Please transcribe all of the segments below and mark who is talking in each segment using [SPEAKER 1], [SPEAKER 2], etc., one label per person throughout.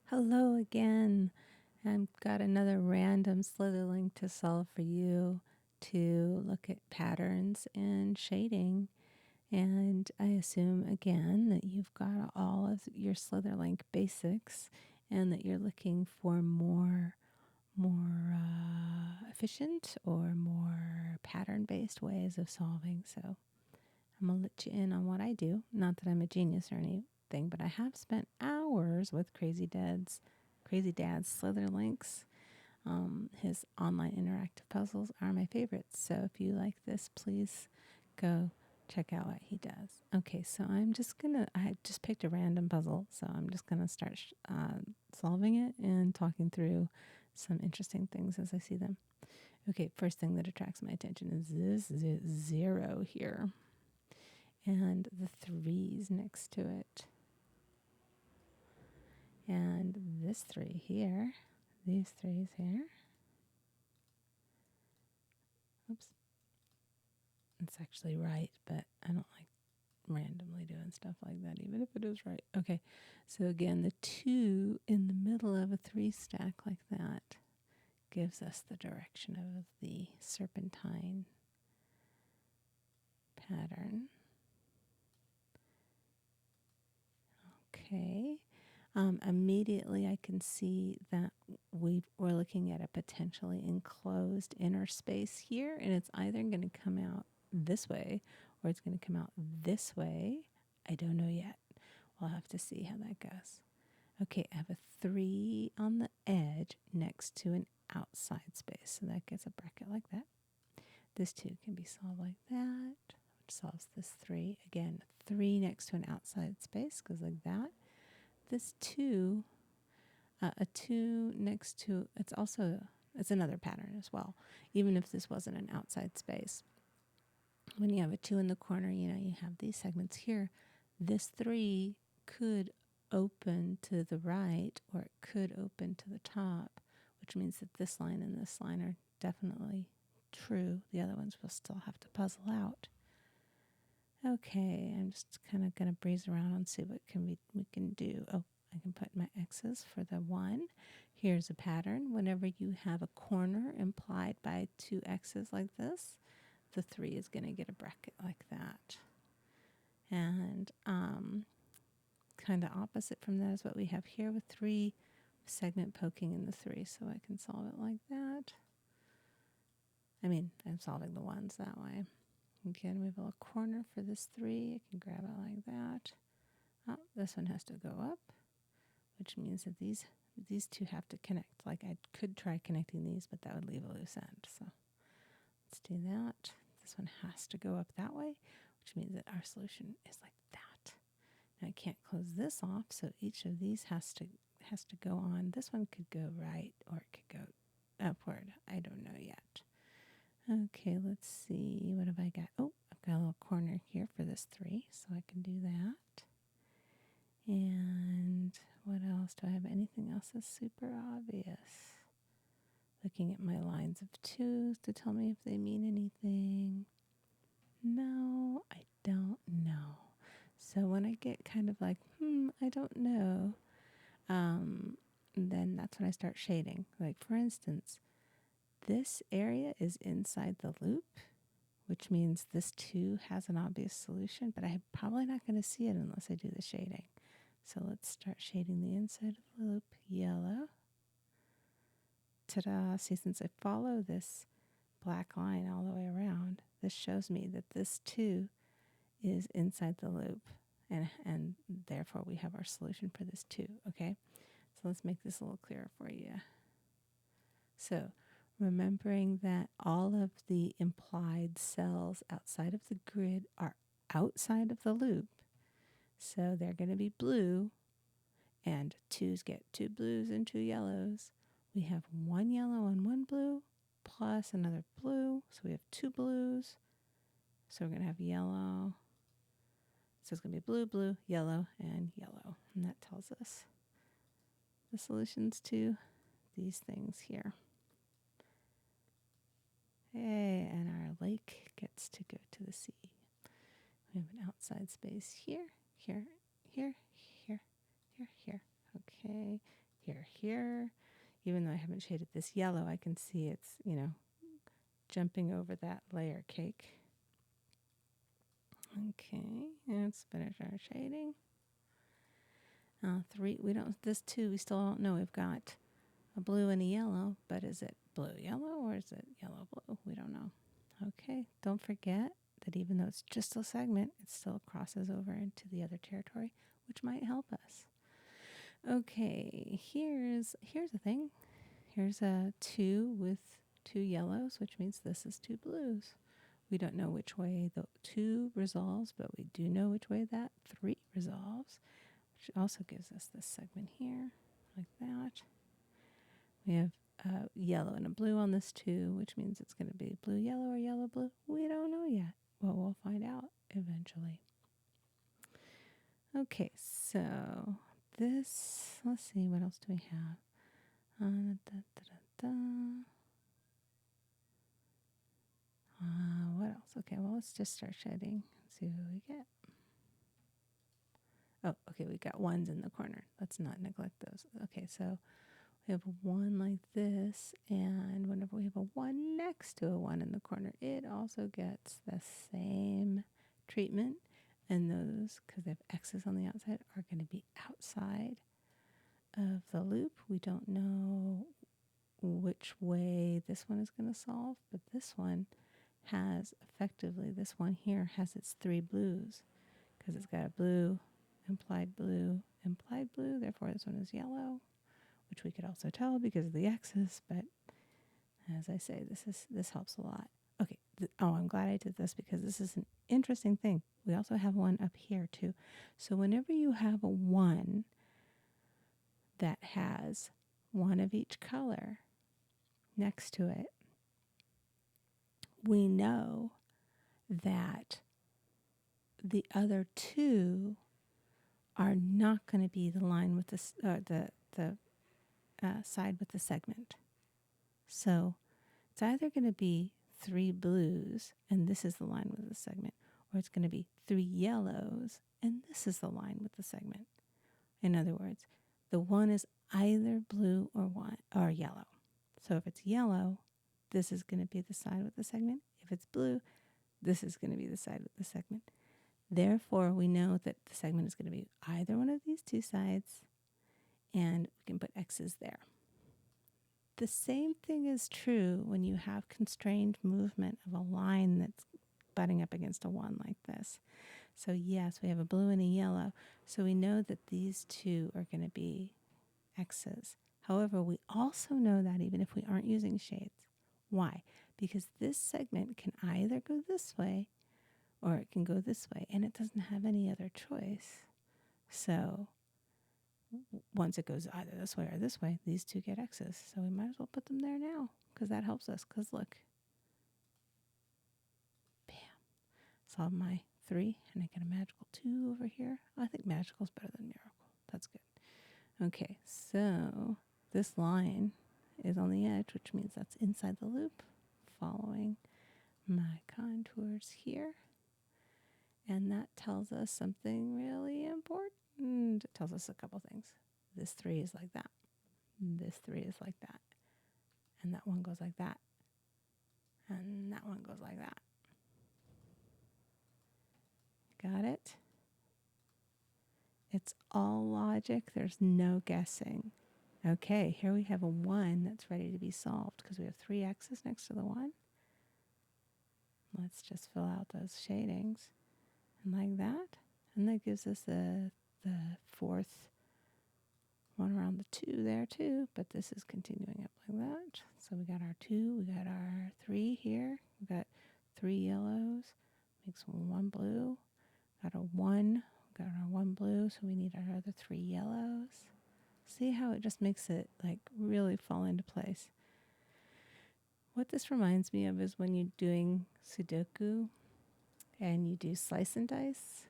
[SPEAKER 1] Hello again. I've got another random Slitherlink to solve for you to look at patterns and shading. And I assume again that you've got all of your Slitherlink basics and that you're looking for more efficient or more pattern-based ways of solving. So I'm gonna let you in on what I do. Not that I'm a genius or anything, but I have spent hours with Crazy Dad's Slitherlinks. His online interactive puzzles are my favorites. So if you like this, please go check out what he does. Okay, so I just picked a random puzzle, so I'm just gonna start solving it and talking through some interesting things as I see them. Okay, first thing that attracts my attention is this zero here and the threes next to it. And this three here, these threes here. Oops. It's actually right, but I don't like randomly doing stuff like that, even if it is right. Okay, so again, the 2 in the middle of a 3 stack like that gives us the direction of the serpentine pattern. Okay. Immediately I can see that we're looking at a potentially enclosed inner space here, and it's either going to come out this way or it's going to come out this way. I don't know yet. We'll have to see how that goes. Okay, I have a 3 on the edge next to an outside space, so that gets a bracket like that. This 2 can be solved like that, which solves this 3. Again, 3 next to an outside space goes like that. This 2, a 2 next to, it's another pattern as well, even if this wasn't an outside space. When you have a 2 in the corner, you have these segments here. This 3 could open to the right or it could open to the top, which means that this line and this line are definitely true. The other ones we'll still have to puzzle out. Okay, I'm just kind of going to breeze around and see what we can do. Oh, I can put my X's for the 1. Here's a pattern. Whenever you have a corner implied by 2 X's like this, the 3 is going to get a bracket like that. And kind of opposite from that is what we have here with 3 segment poking in the 3, so I can solve it like that. I mean, I'm solving the ones that way. Again, we have a little corner for this 3. I can grab it like that. Oh, this one has to go up, which means that these 2 have to connect. Like I could try connecting these, but that would leave a loose end. So let's do that. This one has to go up that way, which means that our solution is like that. Now I can't close this off, so each of these has to go on. This one could go right or it could go upward. I don't know yet. Okay, let's see. What have I got? Oh, I've got a little corner here for this 3, so I can do that. And what else? Do I have anything else that's super obvious? Looking at my lines of 2s to tell me if they mean anything. No, I don't know. So when I get kind of like, I don't know, then that's when I start shading. Like for instance, this area is inside the loop, which means this 2 has an obvious solution, but I'm probably not going to see it unless I do the shading. So let's start shading the inside of the loop yellow. Ta-da! See, since I follow this black line all the way around, this shows me that this 2 is inside the loop, and therefore we have our solution for this 2, okay? So let's make this a little clearer for you. So remembering that all of the implied cells outside of the grid are outside of the loop, so they're going to be blue, and 2's get 2 blues and 2 yellows. We have 1 yellow and 1 blue, plus another blue, so we have 2 blues. So we're going to have yellow. So it's going to be blue, blue, yellow, and yellow. And that tells us the solutions to these things here. Hey, and our lake gets to go to the sea. We have an outside space here, here, here, here, here, here. Okay, here. Even though I haven't shaded this yellow, I can see it's, jumping over that layer cake. Okay, let's finish our shading. 3, this 2, we still don't know. We've got a blue and a yellow, but is it blue yellow or is it yellow blue? We don't know. Okay, don't forget that even though it's just a segment, it still crosses over into the other territory, which might help us. Okay, here's the thing. Here's a 2 with 2 yellows, which means this is 2 blues. We don't know which way the 2 resolves, but we do know which way that 3 resolves, which also gives us this segment here, like that. We have a yellow and a blue on this 2, which means it's going to be blue, yellow, or yellow, blue. We don't know yet. Well, we'll find out eventually. Okay, so this, let's see, what else do we have? What else? Okay, well, let's just start shading and see what we get. Oh, okay, we got 1s in the corner. Let's not neglect those. Okay, so we have a 1 like this, and whenever we have a 1 next to a 1 in the corner, it also gets the same treatment. And those, because they have X's on the outside, are going to be outside of the loop. We don't know which way this one is going to solve, but this one has effectively, this one here has its 3 blues, because it's got a blue, implied blue, implied blue. Therefore, this one is yellow, which we could also tell because of the X's, but as I say, this helps a lot. Okay, I'm glad I did this because this is an interesting thing. We also have one up here too. So whenever you have a 1 that has 1 of each color next to it, we know that the other 2 are not going to be the line with the side with the segment. So it's either going to be 3 blues, and this is the line with the segment, or it's going to be 3 yellows, and this is the line with the segment. In other words, the 1 is either blue or yellow. So if it's yellow, this is going to be the side with the segment. If it's blue, this is going to be the side with the segment. Therefore, we know that the segment is going to be either one of these 2 sides, and we can put X's there. The same thing is true when you have constrained movement of a line that's butting up against a 1 like this. So yes, we have a blue and a yellow. So we know that these 2 are going to be X's. However, we also know that even if we aren't using shades. Why? Because this segment can either go this way or it can go this way, and it doesn't have any other choice. So once it goes either this way or this way, these 2 get X's. So we might as well put them there now because that helps us. Because look, bam, solve my 3, and I get a magical 2 over here. I think magical is better than miracle. That's good. Okay, so this line is on the edge, which means that's inside the loop, following my contours here. And that tells us something really important. It tells us a couple things. This 3 is like that. This 3 is like that. And that one goes like that. And that one goes like that. Got it? It's all logic. There's no guessing. Okay, here we have a 1 that's ready to be solved because we have 3 X's next to the 1. Let's just fill out those shadings. And like that. And that gives us the 4th one around the 2 there too. But this is continuing up like that. So we got our 2, we got our 3 here. We got 3 yellows. Makes 1 blue. Got a 1. Got our 1 blue. So we need our other 3 yellows. See how it just makes it like really fall into place. What this reminds me of is when you're doing Sudoku and you do slice and dice,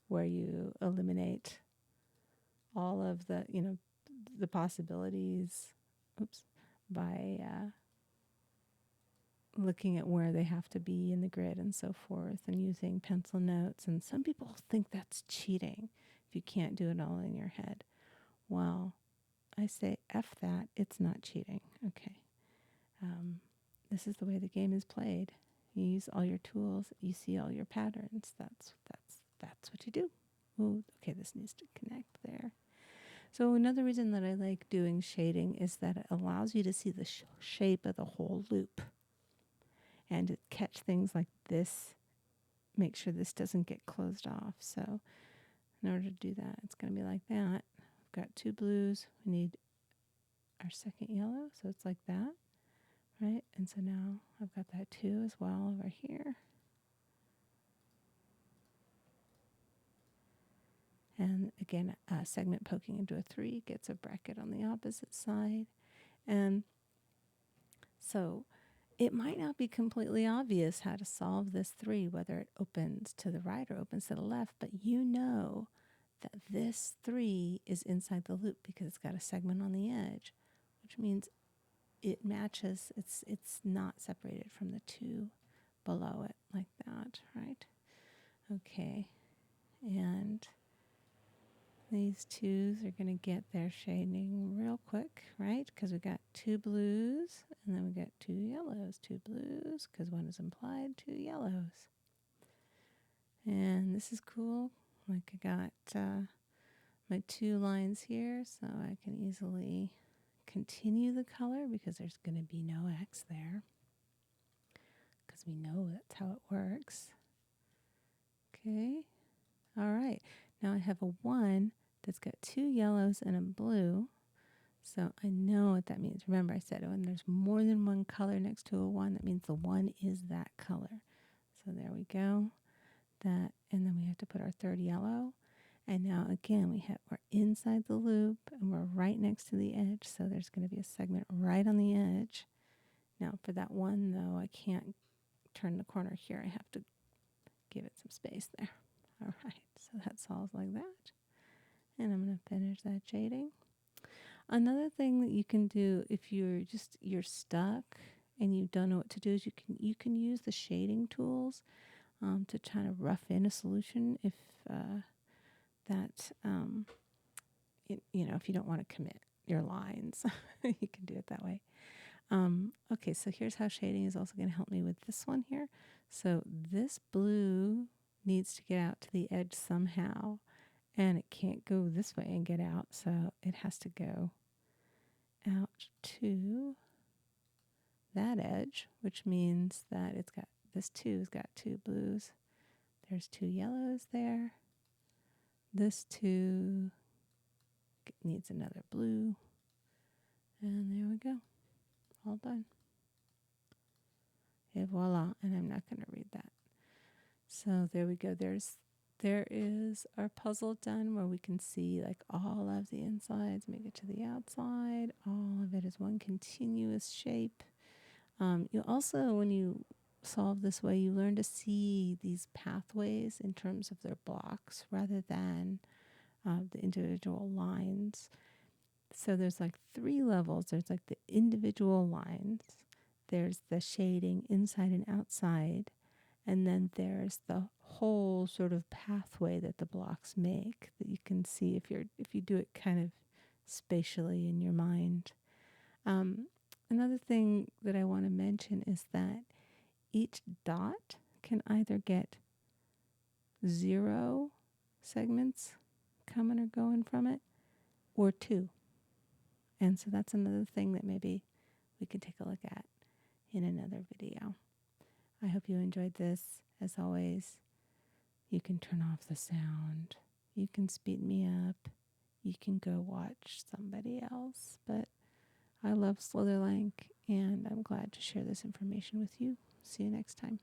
[SPEAKER 1] where you eliminate all of the, the possibilities, by looking at where they have to be in the grid and so forth, and using pencil notes. And some people think that's cheating if you can't do it all in your head. Well, I say F that. It's not cheating. Okay. This is the way the game is played. You use all your tools. You see all your patterns. That's what you do. Ooh, okay, this needs to connect there. So another reason that I like doing shading is that it allows you to see the shape of the whole loop and to catch things like this. Make sure this doesn't get closed off. So in order to do that, it's going to be like that. We've got 2 blues. We need our second yellow. So it's like that, right? And so now I've got that 2 as well over here. And again, a segment poking into a 3 gets a bracket on the opposite side. And so it might not be completely obvious how to solve this 3, whether it opens to the right or opens to the left, but you know that this 3 is inside the loop because it's got a segment on the edge, which means it matches, it's not separated from the 2 below it like that, right? Okay, and these 2s are going to get their shading real quick, right? Because we got 2 blues, and then we got 2 yellows. 2 blues, because 1 is implied, 2 yellows. And this is cool. Like I got my 2 lines here, so I can easily continue the color because there's going to be no X there. Because we know that's how it works. Okay. All right. Now I have a 1 that's got 2 yellows and a blue. So I know what that means. Remember I said when there's more than one color next to a 1, that means the 1 is that color. So there we go. That, and then we have to put our 3rd yellow. And now again, we're inside the loop and we're right next to the edge. So there's going to be a segment right on the edge. Now for that 1 though, I can't turn the corner here. I have to give it some space there. All right, so that solves like that. And I'm going to finish that shading. Another thing that you can do if you're stuck and you don't know what to do is you can use the shading tools to try to rough in a solution if if you don't want to commit your lines, you can do it that way. Okay, so here's how shading is also going to help me with this one here. So this blue needs to get out to the edge somehow, and it can't go this way and get out, so it has to go out to that edge, which means that it's got this 2's got 2 blues. There's 2 yellows there. This 2 needs another blue. And there we go. All done. Et voila. And I'm not going to read that. So there we go. There is our puzzle done where we can see like all of the insides, make it to the outside. All of it is one continuous shape. You also, when you solve this way, you learn to see these pathways in terms of their blocks rather than the individual lines. So there's like 3 levels. There's like the individual lines. There's the shading inside and outside. And then there's the whole sort of pathway that the blocks make that you can see if you do it kind of spatially in your mind. Another thing that I want to mention is that each dot can either get 0 segments coming or going from it or 2. And so that's another thing that maybe we can take a look at in another video. I hope you enjoyed this. As always, you can turn off the sound. You can speed me up. You can go watch somebody else. But I love Slitherlink, and I'm glad to share this information with you. See you next time.